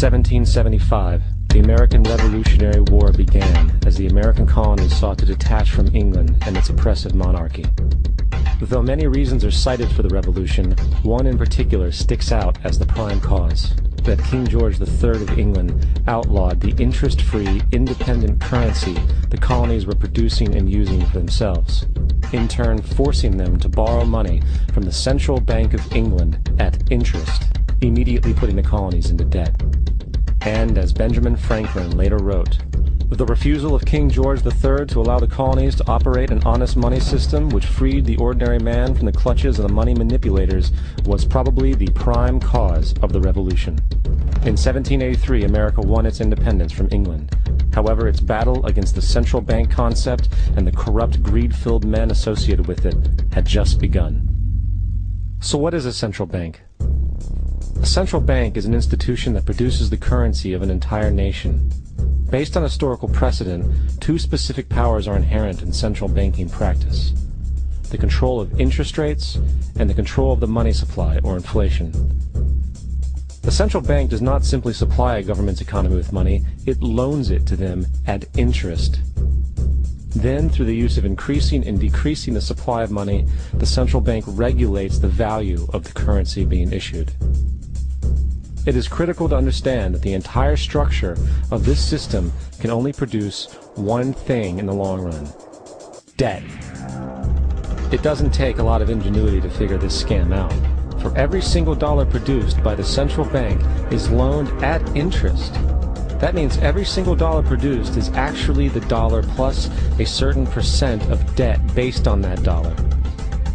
1775, the American Revolutionary War began as the American colonies sought to detach from England and its oppressive monarchy. Though many reasons are cited for the revolution, one in particular sticks out as the prime cause: that King George III of England outlawed the interest-free, independent currency the colonies were producing and using for themselves, in turn forcing them to borrow money from the Central Bank of England at interest, immediately putting the colonies into debt. And as Benjamin Franklin later wrote, the refusal of King George III to allow the colonies to operate an honest money system which freed the ordinary man from the clutches of the money manipulators was probably the prime cause of the revolution. In 1783, America won its independence from England. However, its battle against the central bank concept and the corrupt, greed-filled men associated with it had just begun. So what is a central bank? A central bank is an institution that produces the currency of an entire nation. Based on historical precedent, two specific powers are inherent in central banking practice: the control of interest rates and the control of the money supply, or inflation. The central bank does not simply supply a government's economy with money, it loans it to them at interest. Then, through the use of increasing and decreasing the supply of money, the central bank regulates the value of the currency being issued. It is critical to understand that the entire structure of this system can only produce one thing in the long run: debt. It doesn't take a lot of ingenuity to figure this scam out. For every single dollar produced by the central bank is loaned at interest. That means every single dollar produced is actually the dollar plus a certain percent of debt based on that dollar.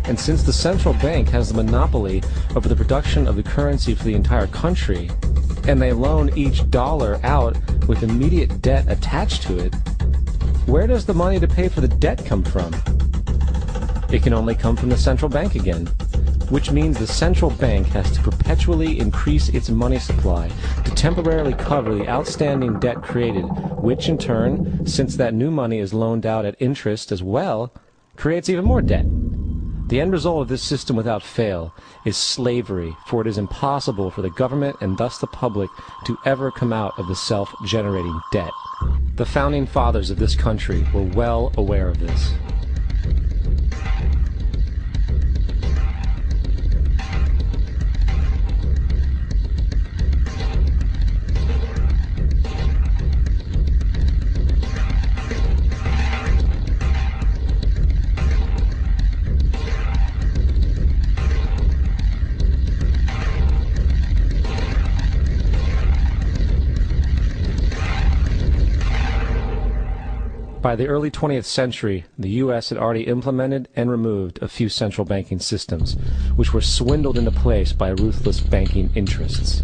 And since the central bank has the monopoly over the production of the currency for the entire country, and they loan each dollar out with immediate debt attached to it, where does the money to pay for the debt come from? It can only come from the central bank again, which means the central bank has to perpetually increase its money supply to temporarily cover the outstanding debt created, which in turn, since that new money is loaned out at interest as well, creates even more debt. The end result of this system without fail is slavery, for it is impossible for the government and thus the public to ever come out of the self-generating debt. The founding fathers of this country were well aware of this. By the early 20th century, the U.S. had already implemented and removed a few central banking systems, which were swindled into place by ruthless banking interests.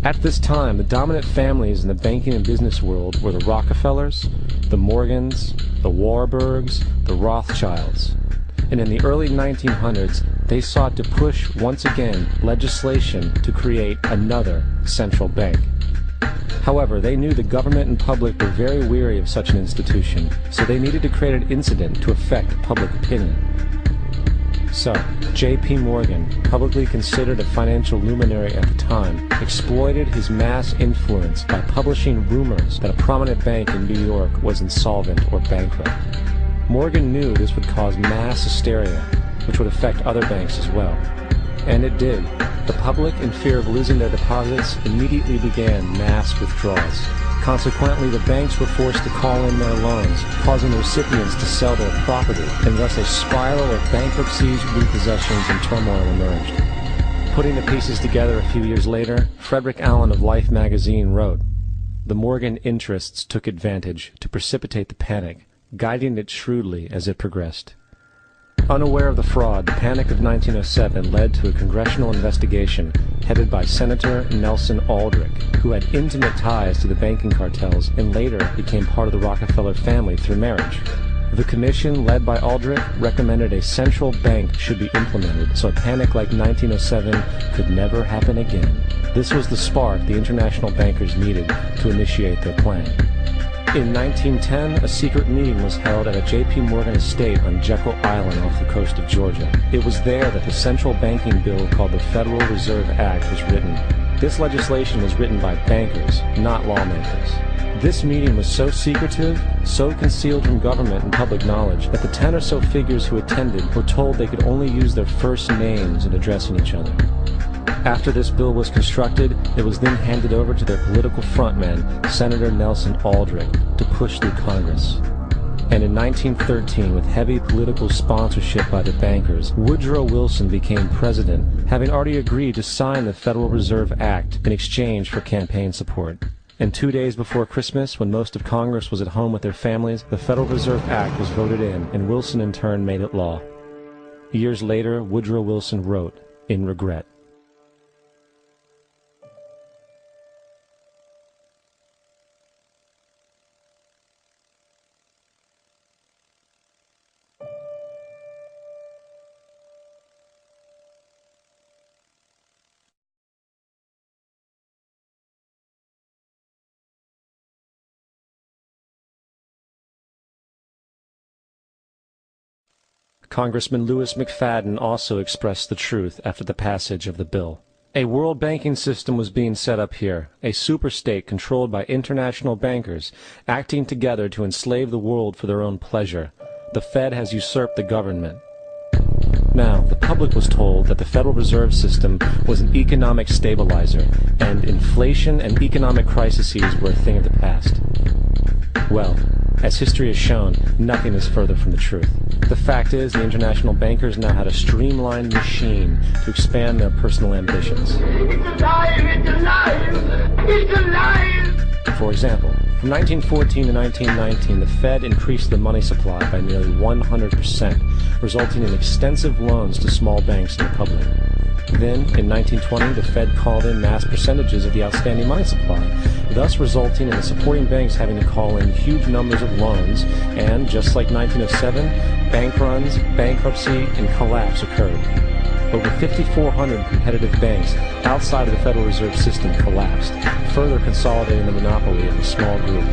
At this time, the dominant families in the banking and business world were the Rockefellers, the Morgans, the Warburgs, the Rothschilds. And in the early 1900s, they sought to push once again legislation to create another central bank. However, they knew the government and public were very weary of such an institution, so they needed to create an incident to affect public opinion. So, J.P. Morgan, publicly considered a financial luminary at the time, exploited his mass influence by publishing rumors that a prominent bank in New York was insolvent or bankrupt. Morgan knew this would cause mass hysteria, which would affect other banks as well. And it did. The public, in fear of losing their deposits, immediately began mass withdrawals. Consequently, the banks were forced to call in their loans, causing the recipients to sell their property, and thus a spiral of bankruptcies, repossessions, and turmoil emerged. Putting the pieces together a few years later, Frederick Allen of Life magazine wrote, "The Morgan interests took advantage to precipitate the panic, guiding it shrewdly as it progressed." Unaware of the fraud, the Panic of 1907 led to a congressional investigation headed by Senator Nelson Aldrich, who had intimate ties to the banking cartels and later became part of the Rockefeller family through marriage. The commission, led by Aldrich, recommended a central bank should be implemented so a panic like 1907 could never happen again. This was the spark the international bankers needed to initiate their plan. In 1910, a secret meeting was held at a J.P. Morgan estate on Jekyll Island off the coast of Georgia. It was there that the central banking bill called the Federal Reserve Act was written. This legislation was written by bankers, not lawmakers. This meeting was so secretive, so concealed from government and public knowledge, that the 10 or so figures who attended were told they could only use their first names in addressing each other. After this bill was constructed, it was then handed over to their political frontman, Senator Nelson Aldrich, to push through Congress. And in 1913, with heavy political sponsorship by the bankers, Woodrow Wilson became president, having already agreed to sign the Federal Reserve Act in exchange for campaign support. And 2 days before Christmas, when most of Congress was at home with their families, the Federal Reserve Act was voted in, and Wilson in turn made it law. Years later, Woodrow Wilson wrote, in regret, Congressman Louis McFadden also expressed the truth after the passage of the bill. A world banking system was being set up here, a superstate controlled by international bankers, acting together to enslave the world for their own pleasure. The Fed has usurped the government. Now, the public was told that the Federal Reserve System was an economic stabilizer, and inflation and economic crises were a thing of the past. Well, as history has shown, nothing is further from the truth. The fact is, the international bankers now had a streamlined machine to expand their personal ambitions. It's alive! It's alive! It's alive! For example, from 1914 to 1919, the Fed increased the money supply by nearly 100%, resulting in extensive loans to small banks and the public. Then, in 1920, the Fed called in mass percentages of the outstanding money supply, thus resulting in the supporting banks having to call in huge numbers of loans, and, just like 1907, bank runs, bankruptcy, and collapse occurred. Over 5,400 competitive banks outside of the Federal Reserve System collapsed, further consolidating the monopoly of a small group.